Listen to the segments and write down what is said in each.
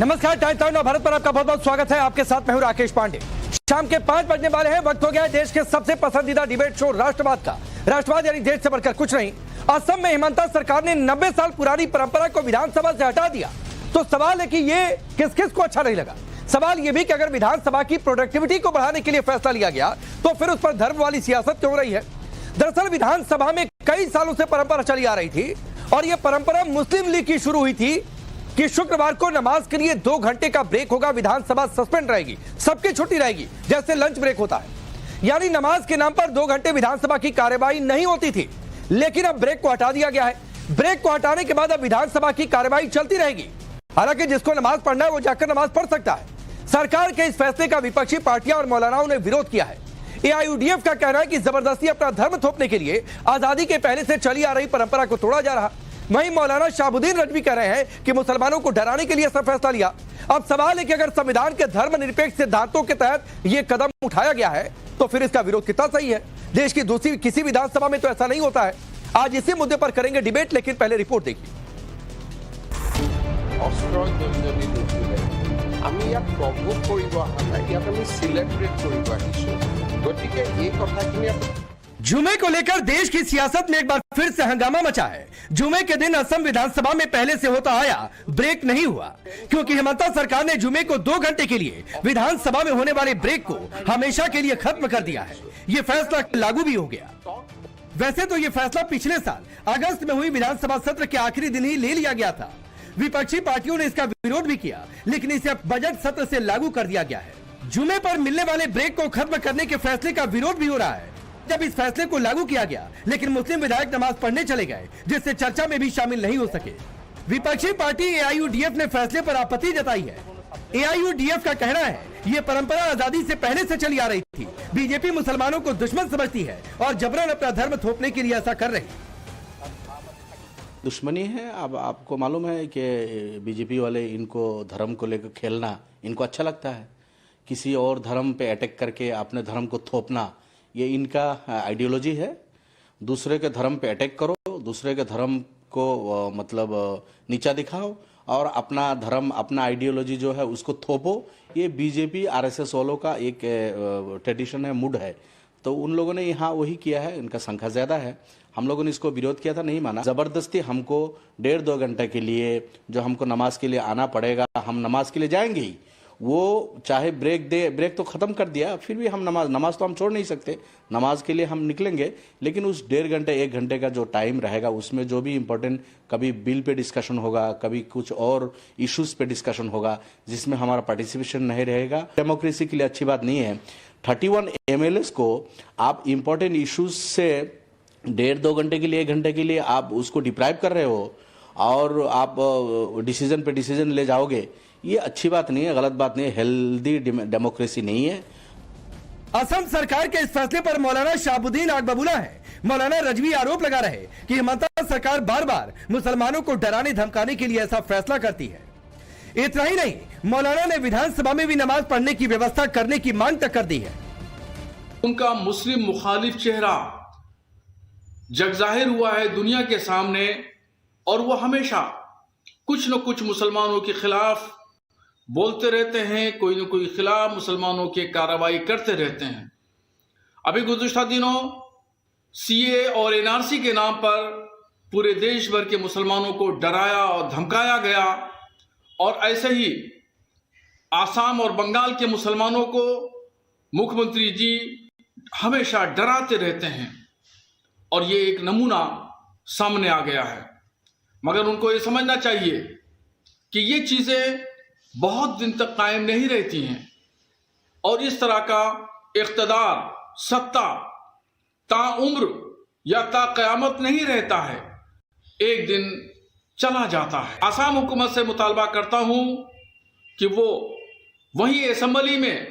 नमस्कार, times now Bharat पर आपका बहुत बहुत स्वागत है। आपके साथ मैं हूं राकेश पांडे। शाम के 5 बजने वाले हैं। वक्त हो गया है देश के सबसे पसंदीदा डिबेट शो राष्ट्रवाद का। राष्ट्रवाद यानी देश से बढ़कर कुछ नहीं। असम में हिमंता सरकार ने 90 साल पुरानी परंपरा को विधानसभा से हटा दिया। तो सवाल है कि ये किस किस को अच्छा नहीं लगा। सवाल यह भी कि अगर विधानसभा की प्रोडक्टिविटी को बढ़ाने के लिए फैसला लिया गया तो फिर उस पर धर्म वाली सियासत क्यों हो रही है। दरअसल विधानसभा में कई सालों से परंपरा चली आ रही थी और यह परंपरा मुस्लिम लीग की शुरू हुई थी कि शुक्रवार को नमाज के लिए 2 घंटे का ब्रेक होगा, विधानसभा सस्पेंड रहेगी, सबकी छुट्टी रहेगी, जैसे लंच ब्रेक होता है। यानी नमाज के नाम पर 2 घंटे विधानसभा की कार्यवाही नहीं होती थी, लेकिन अब ब्रेक को हटा दिया गया है। ब्रेक को हटाने के बाद अब विधानसभा की कार्यवाही चलती रहेगी। हालांकि जिसको नमाज पढ़ना है वो जाकर नमाज पढ़ सकता है। सरकार के इस फैसले का विपक्षी पार्टियां और मौलानाओं ने विरोध किया है। एआईयूडीएफ का कहना है कि जबरदस्ती अपना धर्म थोपने के लिए आजादी के पहले से चली आ रही परंपरा को तोड़ा जा रहा। वहीं मौलाना शाहबुद्दीन रजवी कह रहे हैं कि मुसलमानों को डराने के लिए ऐसा फैसला लिया। अब सवाल है कि अगर संविधान के धर्मनिरपेक्ष सिद्धांतों के तहत यह कदम उठाया गया है तो फिर इसका विरोध कितना सही है। देश की दूसरी किसी विधानसभा में तो ऐसा नहीं होता है। आज इसी मुद्दे पर करेंगे डिबेट, लेकिन पहले रिपोर्ट देखिए। আমি ইয়াক প্ৰভোগ কৰিব অহা নাই, ইয়াক আমি সিলেব্ৰেট কৰিব আহিছো। গতিকে এই কথাখিনি जुमे को लेकर देश की सियासत में एक बार फिर से हंगामा मचा है। जुमे के दिन असम विधानसभा में पहले से होता आया ब्रेक नहीं हुआ, क्योंकि हिमंता सरकार ने जुमे को 2 घंटे के लिए विधानसभा में होने वाले ब्रेक को हमेशा के लिए खत्म कर दिया है। ये फैसला लागू भी हो गया। वैसे तो ये फैसला पिछले साल अगस्त में हुई विधानसभा सत्र के आखिरी दिन ही ले लिया गया था। विपक्षी पार्टियों ने इसका विरोध भी किया, लेकिन इसे अब बजट सत्र से लागू कर दिया गया है। जुमे पर मिलने वाले ब्रेक को खत्म करने के फैसले का विरोध भी हो रहा है। जब इस फैसले को लागू किया गया, लेकिन मुस्लिम विधायक नमाज पढ़ने चले गए, जिससे चर्चा में भी शामिल नहीं हो सके। विपक्षी पार्टी एआईयूडीएफ ने फैसले पर आपत्ति जताई है। एआईयूडीएफ का कहना है ये परंपरा आजादी से पहले से चली आ रही थी। बीजेपी मुसलमानों को दुश्मन समझती है और जबरन अपना धर्म थोपने के लिए ऐसा कर रही। दुश्मनी है। अब आपको मालूम है कि बीजेपी वाले इनको धर्म को लेकर खेलना इनको अच्छा लगता है। किसी और धर्म पे अटैक करके अपने धर्म को थोपना ये इनका आइडियोलॉजी है। दूसरे के धर्म पे अटैक करो, दूसरे के धर्म को मतलब नीचा दिखाओ और अपना धर्म अपना आइडियोलॉजी जो है उसको थोपो। ये बीजेपी आरएसएस वालों का एक ट्रेडिशन है, मूड है। तो उन लोगों ने यहाँ वही किया है। इनका संख्या ज़्यादा है। हम लोगों ने इसको विरोध किया था, नहीं माना। ज़बरदस्ती हमको 1.5-2 घंटे के लिए जो हमको नमाज के लिए आना पड़ेगा, हम नमाज के लिए जाएंगे ही। वो चाहे ब्रेक दे, ब्रेक तो ख़त्म कर दिया, फिर भी हम नमाज तो हम छोड़ नहीं सकते। नमाज के लिए हम निकलेंगे, लेकिन उस 1.5 घंटे 1 घंटे का जो टाइम रहेगा उसमें जो भी इम्पोर्टेंट कभी बिल पे डिस्कशन होगा, कभी कुछ और इश्यूज़ पे डिस्कशन होगा जिसमें हमारा पार्टिसिपेशन नहीं रहेगा। डेमोक्रेसी के लिए अच्छी बात नहीं है। 31 MLAs को आप इम्पोर्टेंट इश्यूज से 1.5-2 घंटे के लिए 1 घंटे के लिए आप उसको डिप्राइव कर रहे हो और आप डिसीजन पे डिसीजन ले जाओगे। ये अच्छी बात नहीं है, गलत बात नहीं है, हेल्दी डेमोक्रेसी नहीं है। असम सरकार के इस फैसले पर मौलाना शाहबुद्दीन आग बबूला है। मौलाना रजवी आरोप लगा रहे कि हिमंता सरकार बार बार मुसलमानों को डराने धमकाने के लिए ऐसा फैसला करती है। इतना ही नहीं, मौलाना ने विधानसभा में भी नमाज पढ़ने की व्यवस्था करने की मांग तक कर दी है। उनका मुस्लिम मुखालिफ चेहरा जगजाहिर हुआ है दुनिया के सामने और वो हमेशा कुछ न कुछ मुसलमानों के खिलाफ बोलते रहते हैं, कोई न कोई खिलाफ मुसलमानों के कार्रवाई करते रहते हैं। अभी गुज़िश्ता दिनों सीए और एनआरसी के नाम पर पूरे देश भर के मुसलमानों को डराया और धमकाया गया और ऐसे ही आसाम और बंगाल के मुसलमानों को मुख्यमंत्री जी हमेशा डराते रहते हैं और ये एक नमूना सामने आ गया है। मगर उनको ये समझना चाहिए कि ये चीज़ें बहुत दिन तक कायम नहीं रहती हैं और इस तरह का इख्तदार सत्ता ताउम्र या ता क़यामत नहीं रहता है, एक दिन चला जाता है। आसाम हुकूमत से मुतालबा करता हूं कि वो वहीं असेंबली में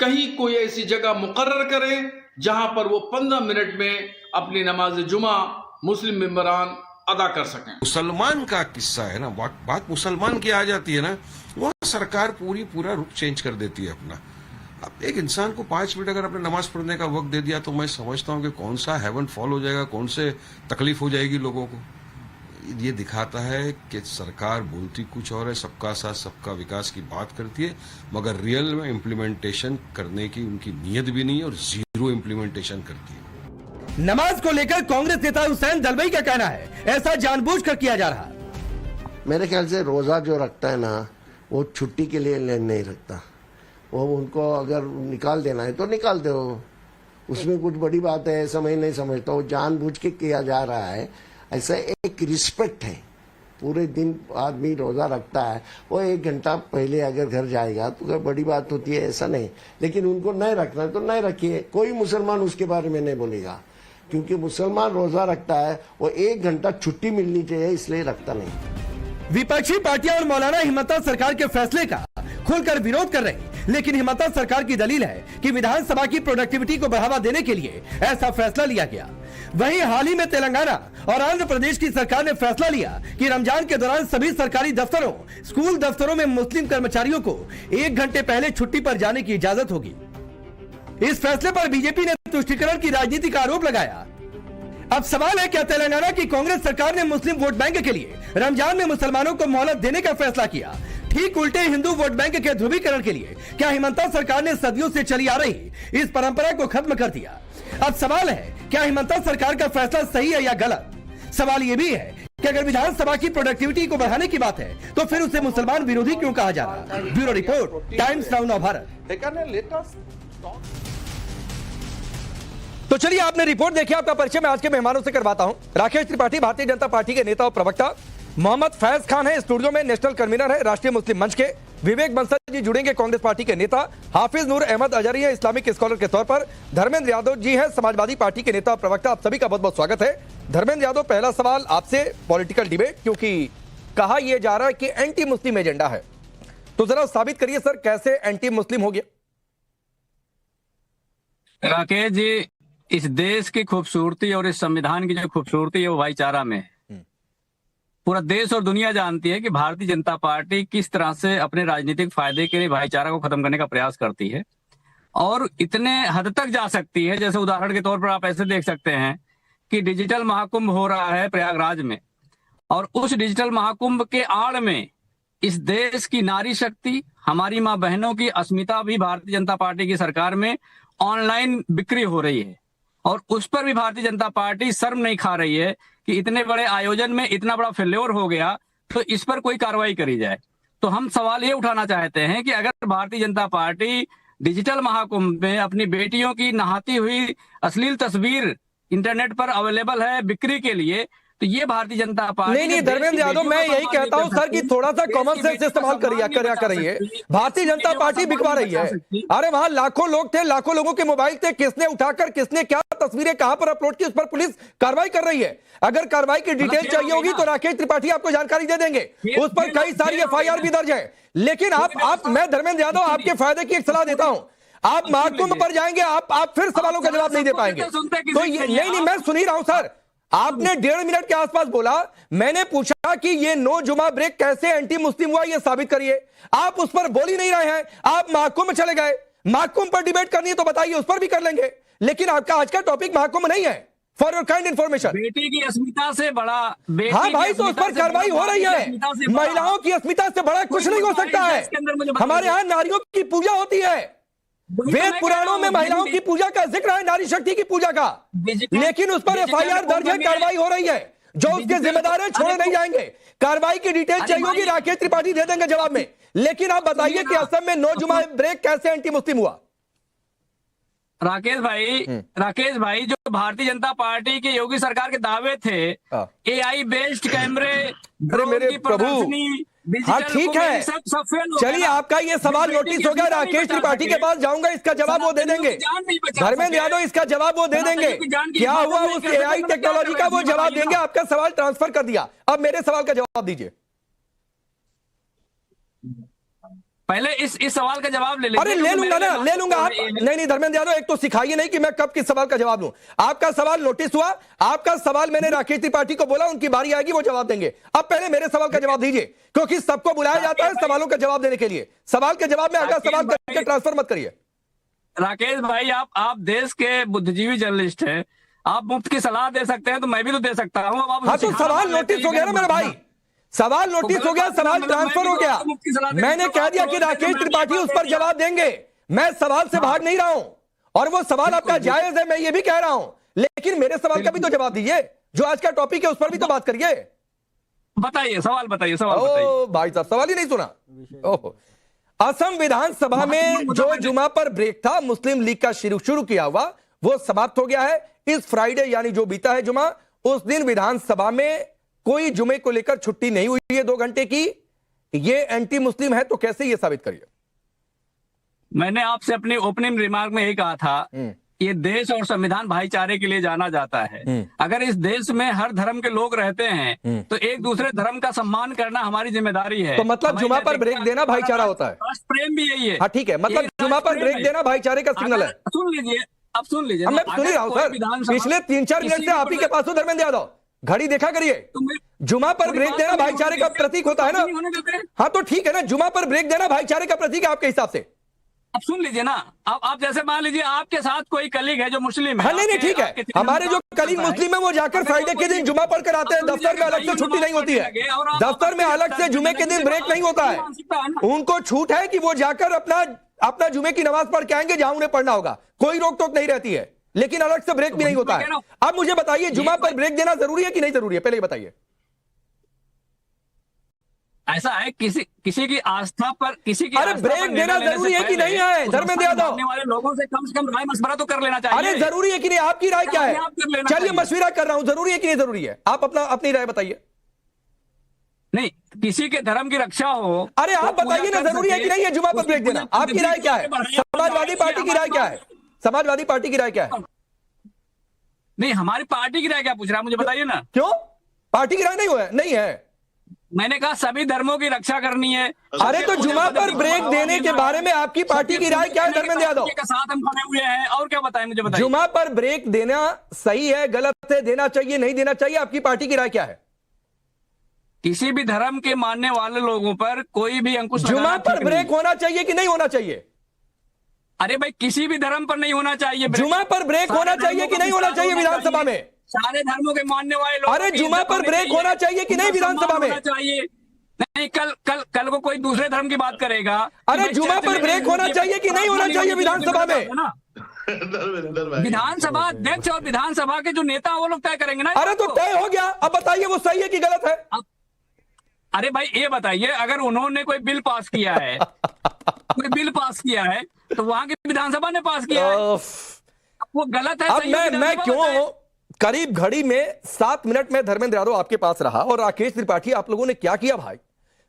कहीं कोई ऐसी जगह मुकर्रर करें जहां पर वो 15 मिनट में अपनी नमाज जुमा मुस्लिम मेंबरान अदा कर सकें। मुसलमान का किस्सा है ना, बात मुसलमान की आ जाती है ना, वो सरकार पूरा रुख चेंज कर देती है अपना। अब एक इंसान को 5 मिनट अगर अपने नमाज पढ़ने का वक्त दे दिया तो मैं समझता हूँ कि कौन सा हेवन फॉल हो जाएगा, कौन से तकलीफ हो जाएगी लोगों को। ये दिखाता है कि सरकार बोलती कुछ और है, सबका साथ सबका विकास की बात करती है, मगर रियल में इम्प्लीमेंटेशन करने की उनकी नीयत भी नहीं है और जीरो इम्प्लीमेंटेशन करती है। नमाज को लेकर कांग्रेस नेता हुसैन दलबई का कहना है ऐसा जानबूझकर किया जा रहा। मेरे ख्याल से रोजा जो रखता है ना, वो छुट्टी के लिए नहीं रखता। वो उनको अगर निकाल देना है तो निकाल दो, उसमें कुछ बड़ी बात है ऐसा मैं नहीं समझता। वो जानबूझ के किया जा रहा है। ऐसा एक रिस्पेक्ट है, पूरे दिन आदमी रोजा रखता है, वो 1 घंटा पहले अगर घर जाएगा तो कोई बड़ी बात होती है, ऐसा नहीं। लेकिन उनको नहीं रखना है तो नहीं रखिए, कोई मुसलमान उसके बारे में नहीं बोलेगा, क्योंकि मुसलमान रोजा रखता है, वो 1 घंटा छुट्टी मिलनी चाहिए इसलिए रखता नहीं। विपक्षी पार्टियां और मौलाना हिम्मत सरकार के फैसले का खुलकर विरोध कर रही, लेकिन हिम्मत सरकार की दलील है कि विधानसभा की प्रोडक्टिविटी को बढ़ावा देने के लिए ऐसा फैसला लिया गया। वहीं हाल ही में तेलंगाना और आंध्र प्रदेश की सरकार ने फैसला लिया कि रमजान के दौरान सभी सरकारी दफ्तरों, स्कूल दफ्तरों में मुस्लिम कर्मचारियों को 1 घंटे पहले छुट्टी पर जाने की इजाजत होगी। इस फैसले पर बीजेपी ने तुष्टीकरण की राजनीति का आरोप लगाया। अब सवाल है, क्या तेलंगाना की कांग्रेस सरकार ने मुस्लिम वोट बैंक के लिए रमजान में मुसलमानों को मोहलत देने का फैसला किया? ठीक उल्टे हिंदू वोट बैंक के ध्रुवीकरण के लिए क्या हिमंता सरकार ने सदियों से चली आ रही इस परंपरा को खत्म कर दिया? अब सवाल है, क्या हिमंता सरकार का फैसला सही है या गलत? सवाल यह भी है कि अगर विधानसभा की प्रोडक्टिविटी को बढ़ाने की बात है तो फिर उसे मुसलमान विरोधी क्यों कहा जा रहा? ब्यूरो रिपोर्ट, टाइम्स नाउ नव भारत। तो चलिए, आपने रिपोर्ट देखी, आपका परिचय मैं आज के मेहमानों से करवाता हूं। राकेश त्रिपाठी भारतीय जनता पार्टी के नेता और प्रवक्ता, मोहम्मद फैज खान है स्टूडियो में, नेशनल कन्वीनर है राष्ट्रीय मुस्लिम मंच के, विवेक बंसल जी जुड़ेंगे कांग्रेस पार्टी के नेता, हाफिज नूर अहमद अजहरी है इस्लामिक स्कॉलर के तौर पर, धर्मेंद्र यादव जी है समाजवादी पार्टी के नेता और प्रवक्ता। आप सभी का बहुत बहुत स्वागत है। धर्मेंद्र यादव, पहला सवाल आपसे, पॉलिटिकल डिबेट, क्योंकि कहा यह जा रहा है कि एंटी मुस्लिम एजेंडा है, तो जरा साबित करिए सर, कैसे एंटी मुस्लिम हो गया? राकेश जी, इस देश की खूबसूरती और इस संविधान की जो खूबसूरती है वो भाईचारा में है। पूरा देश और दुनिया जानती है कि भारतीय जनता पार्टी किस तरह से अपने राजनीतिक फायदे के लिए भाईचारा को खत्म करने का प्रयास करती है, और इतने हद तक जा सकती है, जैसे उदाहरण के तौर पर आप ऐसे देख सकते हैं कि डिजिटल महाकुंभ हो रहा है प्रयागराज में, और उस डिजिटल महाकुंभ के आड़ में इस देश की नारी शक्ति, हमारी माँ बहनों की अस्मिता भी भारतीय जनता पार्टी की सरकार में ऑनलाइन बिक्री हो रही है, और उस पर भी भारतीय जनता पार्टी शर्म नहीं खा रही है कि इतने बड़े आयोजन में इतना बड़ा फेल्योर हो गया तो इस पर कोई कार्रवाई करी जाए। तो हम सवाल ये उठाना चाहते हैं कि अगर भारतीय जनता पार्टी डिजिटल महाकुंभ में अपनी बेटियों की नहाती हुई अश्लील तस्वीर इंटरनेट पर अवेलेबल है बिक्री के लिए, तो ये भारतीय जनता पार्टी नहीं धर्मेंद्र यादव, मैं यही कहता हूं सर कि थोड़ा सा कॉमन सेंस इस्तेमाल करिए। भारतीय जनता पार्टी बिकवा रही है। अरे वहां लाखों लोग थे, लाखों लोगों के मोबाइल थे, किसने उठाकर किसने क्या तस्वीरें कहां पर अपलोड की, उस पर पुलिस कार्रवाई कर रही है। अगर कार्रवाई की डिटेल चाहिए होगी तो राकेश त्रिपाठी आपको जानकारी दे देंगे, उस पर कई सारी FIR भी दर्ज है। लेकिन मैं धर्मेंद्र यादव आपके फायदे की एक सलाह देता हूं, आप महाकुंभ पर जाएंगे, आप फिर सवालों का जवाब नहीं दे पाएंगे। तो नहीं, मैं सुन ही रहा हूं सर। आपने 1.5 मिनट के आसपास बोला, मैंने पूछा कि ये नो जुमा ब्रेक कैसे एंटी मुस्लिम हुआ, ये साबित करिए। आप उस पर बोल ही नहीं रहे हैं, आप महाकुंभ में चले गए। महाकुंभ पर डिबेट करनी है तो बताइए, उस पर भी कर लेंगे, लेकिन आपका आज का टॉपिक महाकुंभ नहीं है। फॉर योर काइंड इन्फॉर्मेशन, बेटी की अस्मिता से बड़ा, हाँ भाई, तो उस पर कार्रवाई हो रही है। महिलाओं की अस्मिता से बड़ा कुछ नहीं हो सकता है। हमारे यहाँ नारियों की पूजा होती है, वेद पुराणों में महिलाओं की पूजा का जिक्र है, नारी शक्ति की पूजा का, लेकिन उस पर FIR दर्ज है, कार्रवाई हो रही है। जो उसके जिम्मेदार है छोड़े नहीं जाएंगे। कार्रवाई की डिटेल चाहिए होगी, राकेश त्रिपाठी दे देंगे जवाब में। लेकिन आप बताइए कि असम में नो जुमा ब्रेक कैसे एंटी मुस्लिम हुआ? राकेश भाई, जो भारतीय जनता पार्टी के योगी सरकार के दावे थे, AI बेस्ड कैमरे, मेरे प्रभु, हाँ ठीक है, चलिए आपका ये सवाल नोटिस हो गया। राकेश त्रिपाठी के पास जाऊंगा, इसका जवाब वो दे देंगे। धर्मेंद्र यादव, इसका जवाब वो दे देंगे। क्या हुआ उस AI टेक्नोलॉजी का, वो जवाब देंगे। आपका सवाल ट्रांसफर कर दिया, अब मेरे सवाल का जवाब दीजिए। पहले इस सवाल का जवाब ले अरे ले लूंगा ना, ले लूंगा। आप नहीं धर्मेंद्र यादव, एक तो सिखाइए नहीं कि मैं कब किस सवाल का जवाब लूं। आपका सवाल नोटिस हुआ, आपका सवाल मैंने राकेश त्रिपाठी को बोला, उनकी बारी आएगी, वो जवाब देंगे। अब पहले मेरे सवाल का जवाब दीजिए, क्योंकि सबको बुलाया जाता है सवालों का जवाब देने के लिए। सवाल के जवाब में अगला सवाल करके ट्रांसफर मत करिए। राकेश भाई, आप देश के बुद्धिजीवी जर्नलिस्ट हैं, आप मुफ्त की सलाह दे सकते हैं तो मैं भी तो दे सकता हूँ। अब आप हाँ तो सवाल नोटिस हो गया ना मेरा भाई, सवाल नोटिस हो गया, सवाल ट्रांसफर हो गया। मैंने कह दिया कि राकेश त्रिपाठी उस पर जवाब देंगे, मैं सवाल से भाग नहीं रहा हूं और वो सवाल आपका जायज है, मैं ये भी कह रहा हूं, लेकिन मेरे सवाल का भी तो जवाब दीजिए, जो आज का टॉपिक है उस पर भी तो बात करिए। बताइए सवाल बताइए, सवाल बताइए। भाई साहब सवाल ही नहीं सुना। ओहो, असम विधानसभा में जो जुमा पर ब्रेक था मुस्लिम लीग का शुरू किया हुआ वो समाप्त हो गया है। इस फ्राइडे यानी जो बीता है जुमा, उस दिन विधानसभा में कोई जुमे को लेकर छुट्टी नहीं हुई है 2 घंटे की। ये एंटी मुस्लिम है तो कैसे ये साबित करिए? मैंने आपसे अपनी ओपनिंग रिमार्क में यही कहा था, ये देश और संविधान भाईचारे के लिए जाना जाता है। अगर इस देश में हर धर्म के लोग रहते हैं तो एक दूसरे धर्म का सम्मान करना हमारी जिम्मेदारी है। तो मतलब जुमा पर ब्रेक देना भाईचारा होता है? राष्ट्र प्रेम भी यही है। हाँ ठीक है, मतलब जुमा पर ब्रेक देना भाईचारे का सिग्नल है। सुन लीजिए, अब सुन लीजिए, मैं सुन ही रहा हूं सर, पिछले 3-4 मिनट से आप ही के पास हो धर्मेंद्र यादव, घड़ी देखा करिए। जुमा पर ब्रेक देना भाईचारे का प्रतीक होता है ना? हाँ तो ठीक है ना, जुमा पर ब्रेक देना भाईचारे का प्रतीक है आपके हिसाब से? अब सुन लीजिए ना, अब आप जैसे मान लीजिए आपके साथ कोई कलीग है जो मुस्लिम है। हाँ नहीं ठीक है, हमारे जो कलीग मुस्लिम है वो जाकर फ्राइडे के दिन जुमा पढ़कर आते हैं, दफ्तर में अलग से छुट्टी नहीं होती है, दफ्तर में अलग से जुमे के दिन ब्रेक नहीं होता है, उनको छूट है कि वो जाकर अपना जुमे की नमाज पढ़ के आएंगे जहां उन्हें पढ़ना होगा, कोई रोक टोक नहीं रहती है, लेकिन अलग से ब्रेक भी नहीं होता है। अब मुझे बताइए जुमा पर ब्रेक देना जरूरी है कि नहीं जरूरी है, पहले बताइए। ऐसा है किसी की आस्था पर, किसी की अरे ब्रेक देना जरूरी है कि नहीं है धर्मेंद्र यादव? वाले लोगों से कम राय मशवरा तो कर लेना चाहिए। अरे जरूरी है कि नहीं, आपकी राय क्या है? चलिए मशवरा कर रहा हूं, जरूरी है कि नहीं जरूरी है, आप अपनी राय बताइए। नहीं, किसी के धर्म की रक्षा हो। अरे आप बताइए ना, जरूरी है कि नहीं है जुमा पर ब्रेक देना? आपकी राय क्या है? समाजवादी पार्टी की राय क्या है? समाजवादी पार्टी की राय क्या है? नहीं, हमारी पार्टी की राय क्या पूछ रहा है, मुझे बताइए ना। क्यों पार्टी की राय नहीं है? मैंने कहा सभी धर्मों की रक्षा करनी है। अरे तो जुमा पर ब्रेक देने के बारे में आपकी पार्टी की राय क्या है धर्मेंद्र यादव? के साथ हम खड़े हुए हैं, और क्या बताएं, मुझे बताइए। जुमा पर ब्रेक देना सही है, गलत है, देना चाहिए नहीं देना चाहिए, आपकी पार्टी की राय क्या है? किसी भी धर्म के मानने वाले लोगों पर कोई भी अंकुश जुमा पर ब्रेक होना चाहिए कि नहीं होना चाहिए? अरे भाई किसी भी धर्म पर नहीं होना चाहिए। जुमा पर ब्रेक होना चाहिए कि नहीं होना चाहिए विधानसभा में? सारे धर्मों के मानने वाले लोग। अरे जुमा पर ब्रेक होना चाहिए कि नहीं विधानसभा में? चाहिए नहीं, कल को कोई दूसरे धर्म की बात करेगा। अरे जुमा पर ब्रेक होना चाहिए कि नहीं होना चाहिए विधानसभा में? विधानसभा अध्यक्ष और विधानसभा के जो नेता वो लोग तय करेंगे ना। अरे तो तय हो गया, अब बताइए वो सही है कि गलत है? अरे भाई ये बताइए, अगर उन्होंने कोई बिल पास किया है तो वहां की विधानसभा ने पास किया है, वो गलत है। अब मैं क्यों करीब घड़ी में 7 मिनट में धर्मेंद्र यादव आपके पास रहा और राकेश त्रिपाठी आप लोगों ने क्या किया भाई?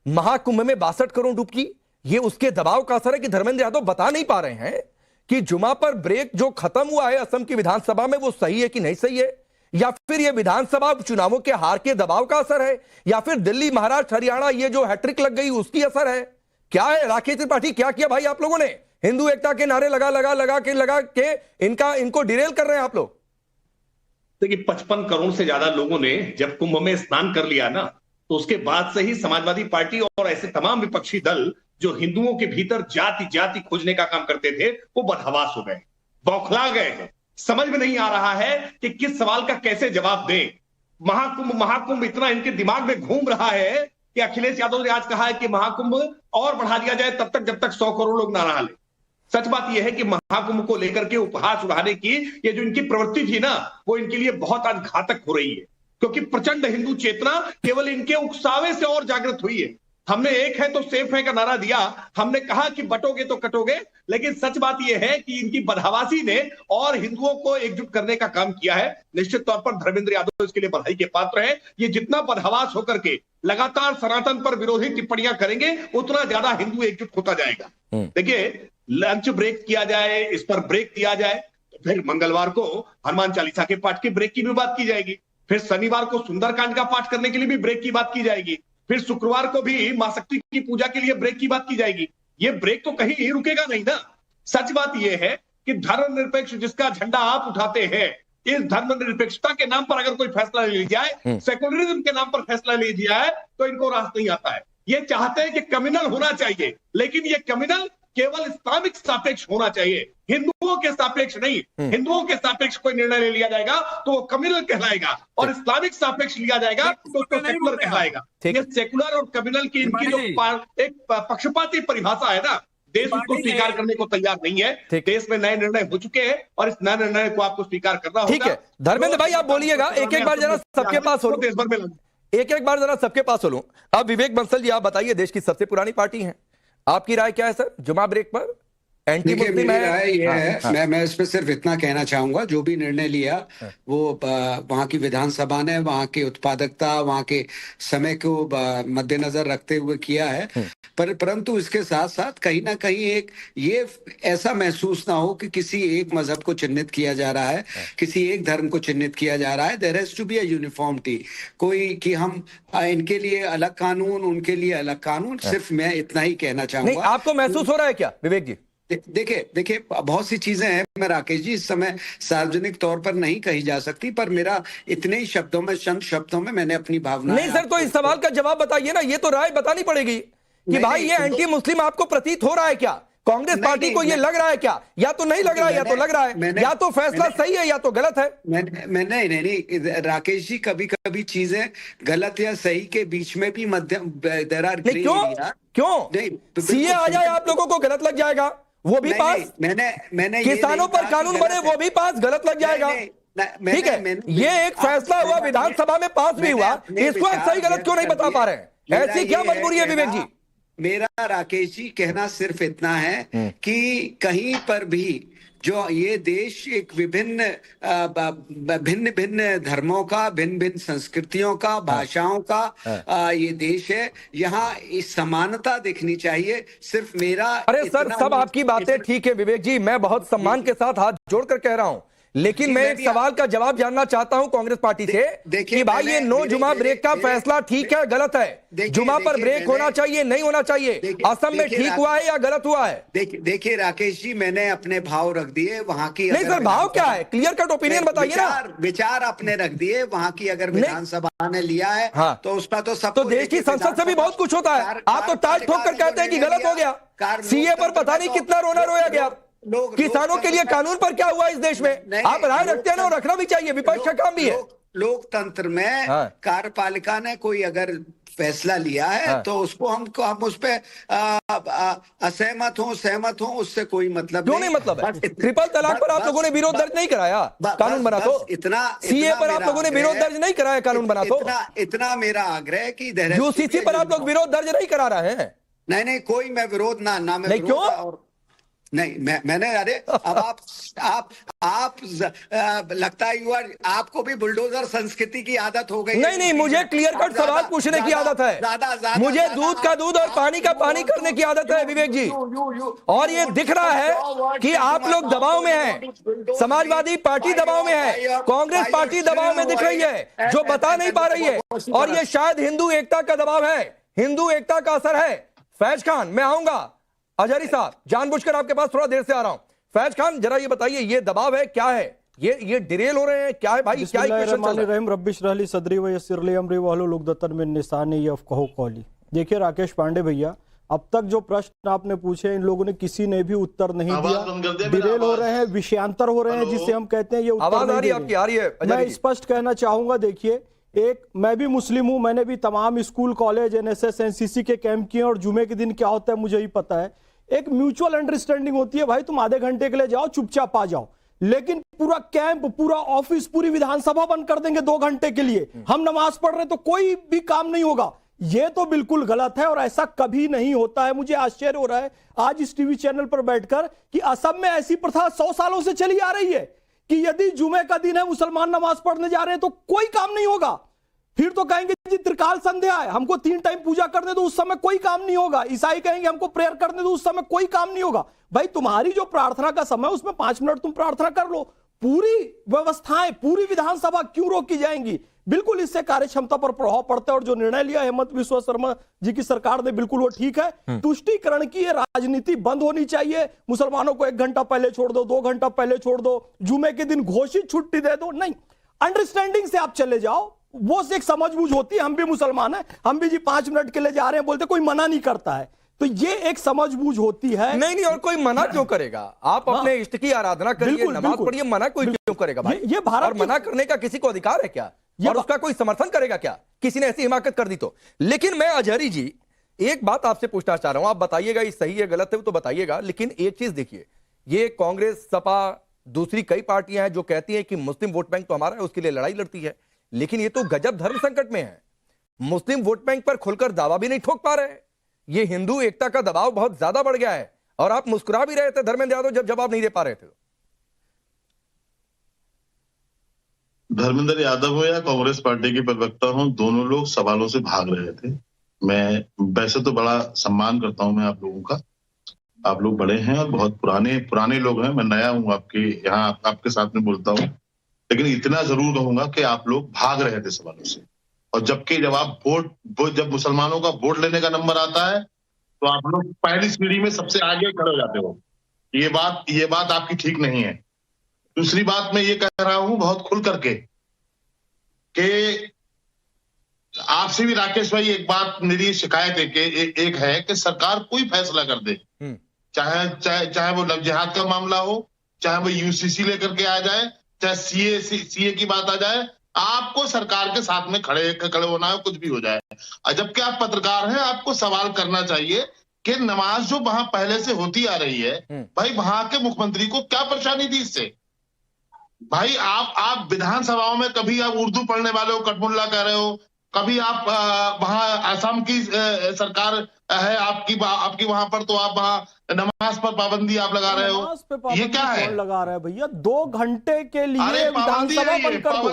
महाकुंभ में 62 करोड़ डुबकी, ये उसके दबाव का असर है कि धर्मेंद्र यादव बता नहीं पा रहे हैं कि जुमा पर ब्रेक जो खत्म हुआ है असम की विधानसभा में वो सही है कि नहीं सही है, या फिर ये विधानसभा चुनावों के हार के दबाव का असर है, या फिर दिल्ली महाराष्ट्र हरियाणा ये जो हैट्रिक लग गई उसकी असर है? क्या है राकेश त्रिपाठी, क्या किया भाई आप लोगों ने? हिंदू एकता के नारे लगा के इनको डिरेल कर रहे हैं आप लोग। देखिए 55 करोड़ से ज्यादा लोगों ने जब कुंभ में स्नान कर लिया ना, तो उसके बाद से ही समाजवादी पार्टी और ऐसे तमाम विपक्षी दल जो हिंदुओं के भीतर जाति खोजने का काम करते थे वो बदहवास हो गए, बौखला गए हैं। समझ में नहीं आ रहा है कि किस सवाल का कैसे जवाब दें। महाकुंभ इतना इनके दिमाग में घूम रहा है कि अखिलेश यादव ने आज कहा है कि महाकुंभ और बढ़ा दिया जाए तब तक जब तक 100 करोड़ लोग ना नहा ले। सच बात यह है कि महाकुंभ को लेकर के उपहास उड़ाने की ये जो इनकी प्रवृत्ति थी ना, वो इनके लिए बहुत आज घातक हो रही है, क्योंकि प्रचंड हिंदू चेतना केवल इनके उकसावे से और जागृत हुई है। हमने एक है तो सेफ है का नारा दिया, हमने कहा कि बटोगे तो कटोगे, लेकिन सच बात यह है कि इनकी बदहवासी ने और हिंदुओं को एकजुट करने का काम किया है। निश्चित तौर पर धर्मेंद्र यादव इसके लिए बधाई के पात्र है। ये जितना बदहवास होकर के लगातार सनातन पर विरोधी टिप्पणियां करेंगे उतना ज्यादा हिंदू एकजुट होता जाएगा। देखिए लंच ब्रेक किया जाए, इस पर ब्रेक दिया जाए, तो फिर मंगलवार को हनुमान चालीसा के पाठ के ब्रेक की भी बात की जाएगी, फिर शनिवार को सुंदरकांड का पाठ करने के लिए भी ब्रेक की बात की जाएगी, फिर शुक्रवार को भी मां शक्ति की पूजा के लिए ब्रेक की बात की जाएगी। ये ब्रेक तो कहीं ही रुकेगा नहीं ना। सच बात यह है कि धर्मनिरपेक्ष जिसका झंडा आप उठाते हैं, इस धर्मनिरपेक्षता के नाम पर अगर कोई फैसला ले लिया जाए, सेकुलरिज्म के नाम पर फैसला ले लिया जाए, तो इनको रास नहीं आता है। ये चाहते हैं कि कम्युनल होना चाहिए, लेकिन ये कम्युनल केवल इस्लामिक सापेक्ष होना चाहिए, हिंदुओं के सापेक्ष नहीं। हिंदुओं के सापेक्ष कोई निर्णय ले लिया जाएगा तो वो कम्युनल कहलाएगा, और इस्लामिक सापेक्ष लिया जाएगा तो उसको सेकुलर कहलाएगा। ये सेकुलर और कम्युनल की इनकी जो एक पक्षपाती परिभाषा है ना, देश उसको स्वीकार करने को तैयार नहीं है। देश में नए निर्णय हो चुके हैं और इस नए निर्णय को आपको स्वीकार करना होगा। ठीक है धर्मेंद्र भाई, आप बोलिएगा, एक एक बार जरा सबके पास हो, देश भर में एक एक बार जरा सबके पास हो लूं। अब विवेक बंसल जी, आप बताइए, देश की सबसे पुरानी पार्टी है, आपकी राय क्या है सर जुमा ब्रेक पर? एंटी मुस्लिम है? राय ये है, मैं इस पे सिर्फ इतना कहना चाहूंगा, जो भी निर्णय लिया वो वहाँ की विधानसभा ने वहाँ की उत्पादकता, वहाँ के समय को मद्देनजर रखते हुए किया है। परंतु इसके साथ साथ कहीं ना कहीं एक ये ऐसा महसूस ना हो कि किसी एक मजहब को चिन्हित किया जा रहा है, किसी एक धर्म को चिन्हित किया जा रहा है। There has to be a uniformity, कोई कि हम इनके लिए अलग कानून, उनके लिए अलग कानून। सिर्फ मैं इतना ही कहना चाहूंगा। आपको महसूस हो रहा है क्या विवेक जी? देखिए बहुत सी चीजें हैं, मैं राकेश जी इस समय सार्वजनिक तौर पर नहीं कही जा सकती, पर मेरा इतने ही शब्दों में, चंद शब्दों में मैंने अपनी भावना। नहीं सर, तो इस सवाल का जवाब बताइए ना, ये तो राय बतानी पड़ेगी कि भाई ये एंटी मुस्लिम आपको प्रतीत हो रहा है क्या? कांग्रेस पार्टी को ये लग रहा है क्या? या तो नहीं लग रहा है, या तो लग रहा है, या तो फैसला सही है या तो गलत है। नहीं राकेश जी, कभी कभी चीजें गलत या सही के बीच में भी मध्यम देयर आर ग्रे एरिया। क्यों सीए आ जाए आप लोगों को गलत लग जाएगा, वो भी पास। मैंने किसानों पर कानून बने, वो भी पास, गलत लग जाएगा। ठीक है, ये एक फैसला हुआ, विधानसभा में पास भी हुआ, इसको आप सही गलत क्यों नहीं बता पा रहे हैं? ऐसी क्या मजबूरी है विवेक जी? मेरा राकेश जी कहना सिर्फ इतना है कि कहीं पर भी जो ये देश एक विभिन्न भिन्न धर्मों का, भिन्न भिन्न संस्कृतियों का, भाषाओं का ये देश है, यहाँ इस समानता दिखनी चाहिए। सिर्फ मेरा अरे सर, सब आपकी बातें ठीक है विवेक जी, मैं बहुत सम्मान के साथ हाथ जोड़कर कह रहा हूं, लेकिन मैं एक सवाल का जवाब जानना चाहता हूं कांग्रेस पार्टी से कि भाई ये नो जुमा ब्रेक का फैसला ठीक है गलत है? जुमा पर ब्रेक होना चाहिए, नहीं होना चाहिए? असम में ठीक हुआ है या गलत हुआ है? देखिए राकेश जी, मैंने अपने भाव रख दिए वहां की। नहीं सर, भाव क्या है? क्लियर कट ओपिनियन बताइए ना। विचार अपने रख दिए वहां की, अगर विधानसभा ने लिया है तो उसका तो सब, तो देश की संसद से भी बहुत कुछ होता है। आप तो ताल ठोक कर कहते हैं कि गलत हो गया। सीए पर पता नहीं कितना रोना रोया गया, किसानों के लिए कानून पर क्या हुआ इस देश में? आप राय रखते हैं ना, रखना भी चाहिए, विपक्ष का काम भी है। लोकतंत्र में कार्यपालिका ने कोई अगर फैसला लिया है तो उसको हम उस पे असहमत हो, सहमत हो, उससे कोई मतलब क्यों नहीं मतलब है? ट्रिपल तलाक पर आप लोगों ने विरोध दर्ज नहीं कराया, कानून बना तो। इतना सीए पर आप लोगों ने विरोध दर्ज नहीं कराया, कानून बना तो। इतना मेरा आग्रह है कि यूसीसी पर आप लोग विरोध दर्ज नहीं करा रहे हैं। नहीं कोई मैं विरोध ना मैं नहीं, क्यों? और नहीं मैंने अरे अब आप लगता है आपको भी बुलडोजर संस्कृति की आदत हो गई। नहीं मुझे क्लियर कट सवाल पूछने की आदत है, मुझे दूध का दूध और पानी का पानी करने की आदत है विवेक जी। और ये दिख रहा है कि आप लोग दबाव में हैं, समाजवादी पार्टी दबाव में है, कांग्रेस पार्टी दबाव में दिख रही है, जो बता नहीं पा रही है, और ये शायद हिंदू एकता का दबाव है, हिंदू एकता का असर है। फैज खान, मैं आऊंगा। अजहरी साहब, जानबूझकर आपके पास थोड़ा देर से आ रहा हूं। फैज खान, जरा ये बताइए, ये दबाव है क्या है? ये डिरेल हो रहे हैं क्या है भाई? क्या इक्वेशन चल रहा है? रब्बिश रहली सदरी व यस्सिर ली अमरी वहलुल उक़दतन मिन लिसानी यफ़क़हू क़ौली। देखिए राकेश पांडे भैया, अब तक जो प्रश्न आपने पूछे इन लोगों ने किसी ने भी उत्तर नहीं दिया। डिरेल हो रहे हैं, विषयांतर हो रहे हैं, जिसे हम कहते हैं, ये उत्तर नहीं दे रहे। मैं स्पष्ट कहना चाहूंगा, देखिए मैं भी मुस्लिम हूं, मैंने भी तमाम स्कूल, कॉलेज, एनएसएस, एनसीसी के कैंप किए, और जुमे के दिन क्या होता है मुझे ही पता है। एक म्यूचुअल अंडरस्टैंडिंग होती है, भाई तुम आधे घंटे के लिए जाओ, चुपचाप आ जाओ, लेकिन पूरा कैंप, पूरा ऑफिस, पूरी विधानसभा बंद कर देंगे 2 घंटे के लिए, हम नमाज पढ़ रहे तो कोई भी काम नहीं होगा। ये तो बिल्कुल गलत है और ऐसा कभी नहीं होता है। मुझे आश्चर्य हो रहा है आज इस टीवी चैनल पर बैठकर कि असम में ऐसी प्रथा 100 सालों से चली आ रही है कि यदि जुमे का दिन है, मुसलमान नमाज पढ़ने जा रहे हैं तो कोई काम नहीं होगा। फिर तो कहेंगे जी त्रिकाल संध्या है, हमको 3 टाइम पूजा करने दो, उस समय कोई काम नहीं होगा। ईसाई कहेंगे हमको प्रेयर करने दो, उस समय कोई काम नहीं होगा। भाई तुम्हारी जो प्रार्थना का समय, उसमें 5 मिनट तुम प्रार्थना कर लो। पूरी व्यवस्थाएं, पूरी विधानसभा क्यों रोकी जाएंगी? बिल्कुल इससे कार्य क्षमता पर प्रभाव पड़ता है। और जो निर्णय लिया हेमंत बिस्वा शर्मा जी की सरकार ने, बिल्कुल वो ठीक है। तुष्टीकरण की ये राजनीति बंद होनी चाहिए। मुसलमानों को 1 घंटा पहले छोड़ दो, 2 घंटा पहले छोड़ दो, जुमे के दिन घोषित छुट्टी दे दो। नहीं, अंडरस्टैंडिंग से आप चले जाओ, वो एक समझबूझ होती है। हम भी मुसलमान हैं, हम भी जी 5 मिनट के लिए जा रहे हैं बोलते, कोई मना नहीं करता है। तो ये एक समझबूझ होती है। नहीं और कोई मना क्यों करेगा? आप अपने इष्ट की आराधना करिए, नमाज पढ़िए, मना कोई क्यों करेगा भाई? ये भारत और मना करने का किसी को अधिकार है क्या? और उसका कोई समर्थन करेगा क्या किसी ने ऐसी हिमाकत कर दी तो? लेकिन मैं अजहरी जी एक बात आपसे पूछना चाह रहा हूं, आप बताइएगा ये सही है गलत है तो बताइएगा, लेकिन एक चीज देखिए, ये कांग्रेस, सपा, दूसरी कई पार्टियां हैं जो कहती हैं कि मुस्लिम वोट बैंक तो हमारा है, उसके लिए लड़ाई लड़ती है, लेकिन ये तो गजब धर्म संकट में है। मुस्लिम वोट बैंक पर खुलकर दावा भी नहीं ठोक पा रहे। ये हिंदू एकता का दबाव बहुत ज्यादा बढ़ गया है और आप मुस्कुरा भी रहे थे धर्मेंद्र यादव जब जवाब नहीं दे पा रहे थे। धर्मेंद्र यादव हो या कांग्रेस पार्टी के प्रवक्ता हो, दोनों लोग सवालों से भाग रहे थे। मैं वैसे तो बड़ा सम्मान करता हूं मैं आप लोगों का, आप लोग बड़े हैं और बहुत पुराने लोग हैं, मैं नया हूं आपके यहाँ, आपके साथ में बोलता हूं, लेकिन इतना जरूर कहूंगा कि आप लोग भाग रहे थे सवालों से। और जबकि जब आप जब मुसलमानों का वोट लेने का नंबर आता है तो आप लोग पहली सीढ़ी में सबसे आगे खड़े हो जाते हो। ये बात आपकी ठीक नहीं है। दूसरी बात मैं ये कह रहा हूं बहुत खुल करके कि आपसे भी राकेश भाई एक बात मेरी शिकायत है कि एक है कि सरकार कोई फैसला कर दे, चाहे वो लव जिहाद का मामला हो, चाहे वो यूसीसी लेकर के आ जाए, चाहे सीए की बात आ जाए, आपको सरकार के साथ में खड़े होना है, कुछ भी हो जाए। जबकि आप पत्रकार हैं, आपको सवाल करना चाहिए कि नमाज जो वहां पहले से होती आ रही है, भाई वहां के मुख्यमंत्री को क्या परेशानी थी इससे? भाई आप विधानसभाओं में कभी आप उर्दू पढ़ने वाले हो कटमुल्ला कह रहे हो, कभी आप वहां असम की सरकार है आपकी वहां पर तो आप वहां नमाज पर पाबंदी आप लगा रहे हो, ये क्या है? लगा रहे हैं भैया 2 घंटे के लिए विधानसभा बंद कर दो,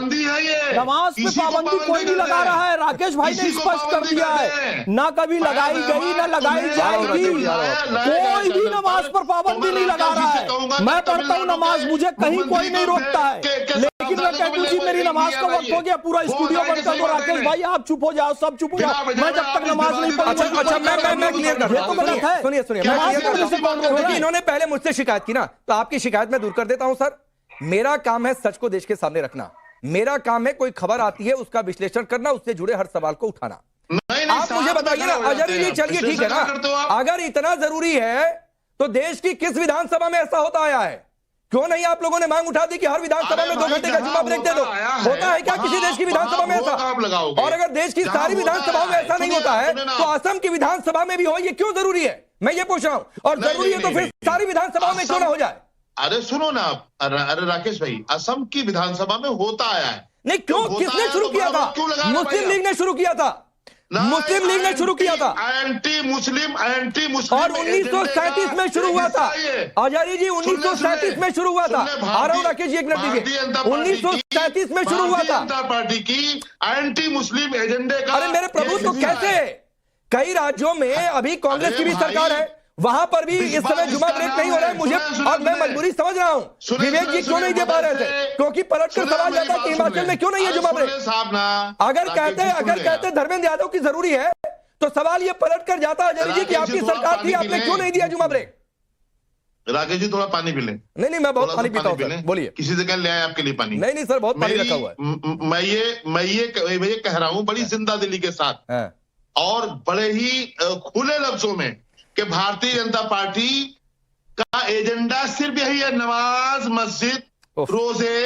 नमाज पे पाबंदी कोई नहीं लगा रहा है। राकेश भाई ने स्पष्ट कर दिया है, ना कभी लगाई गई ना लगाई जाएगी, कोई भी नमाज पर पाबंदी नहीं लगा रहा है। मैं पढ़ता हूँ नमाज, मुझे कहीं कोई नहीं रोकता है, लेकिन मैं कहती हूँ मेरी नमाज का वक्त हो गया, पूरा स्टूडियो बंद कर दो। राकेश भाई आप चुप हो जाओ, सब चुप हो जाओ, मैं जब तक नमाज नहीं पढ़ूंगा। अच्छा मैं क्लियर कर रहा हूं, सुनिए क्योंकि इन्होंने पहले मुझसे शिकायत की ना, तो आपकी शिकायत मैं दूर कर देता हूं। सर मेरा काम है सच को देश के सामने रखना, मेरा काम है कोई खबर आती है उसका विश्लेषण करना, उससे जुड़े हर सवाल को उठाना। आप मुझे बताइए ना अजहरी जी, चलिए ठीक है ना, अगर इतना जरूरी है तो देश की किस विधानसभा में ऐसा होता आया है? क्यों नहीं आप लोगों ने मांग उठा दी कि हर विधानसभा में 2 घंटे का जुम्मा ब्रेक दे दो? होता है क्या किसी देश की विधानसभा में ऐसा? और अगर देश की सारी विधानसभाओं में ऐसा नहीं होता है तो असम की विधानसभा में भी हो, ये क्यों जरूरी है? मैं ये पूछ रहा हूं। और जरूरी है तो फिर सारी विधानसभाओं में क्यों ना हो जाए? अरे सुनो ना, अरे राकेश भाई, असम की विधानसभा में होता आया है। नहीं क्यों, किसने शुरू किया था? मुस्लिम लीग ने शुरू किया था, मुस्लिम लीग ने शुरू किया था, एंटी मुस्लिम और 1937 में शुरू हुआ था। अजहरी जी 1937 में शुरू हुआ था। आ रहा हूं राकेश जी, एक मिनट दीजिए। 1937 में शुरू हुआ था जनता पार्टी की एंटी मुस्लिम एजेंडे का। अरे मेरे प्रभु, तो कैसे कई राज्यों में अभी कांग्रेस की भी सरकार है, वहां पर भी इस समय जुमा ब्रेक नहीं हो रहा है मुझे, और मैं मजबूरी समझ रहा हूं विवेक जी क्यों नहीं दे पा रहे थे, क्योंकि पलटकर सवाल जाता कि हिमाचल में क्यों नहीं है जुमा ब्रेक। अगर कहते धर्मेंद्र यादव की जरूरी है तो सवाल ये पलटकर जाता अजहरी जी कि आपकी सरकार थी, आपने क्यों नहीं दिया जुमा ब्रेक? राकेश जी थोड़ा पानी पी लें। नहीं मैं बहुत पानी पीता हूं, बोलिए। किसी से कह ले आए आपके लिए पानी? नहीं सर, बहुत पानी रखा हुआ है। मैं ये कह रहा हूं बड़ी जिंदा दिली के साथ और बड़े ही खुले लफ्जों में कि भारतीय जनता पार्टी का एजेंडा सिर्फ यही है, नमाज, मस्जिद, रोजे,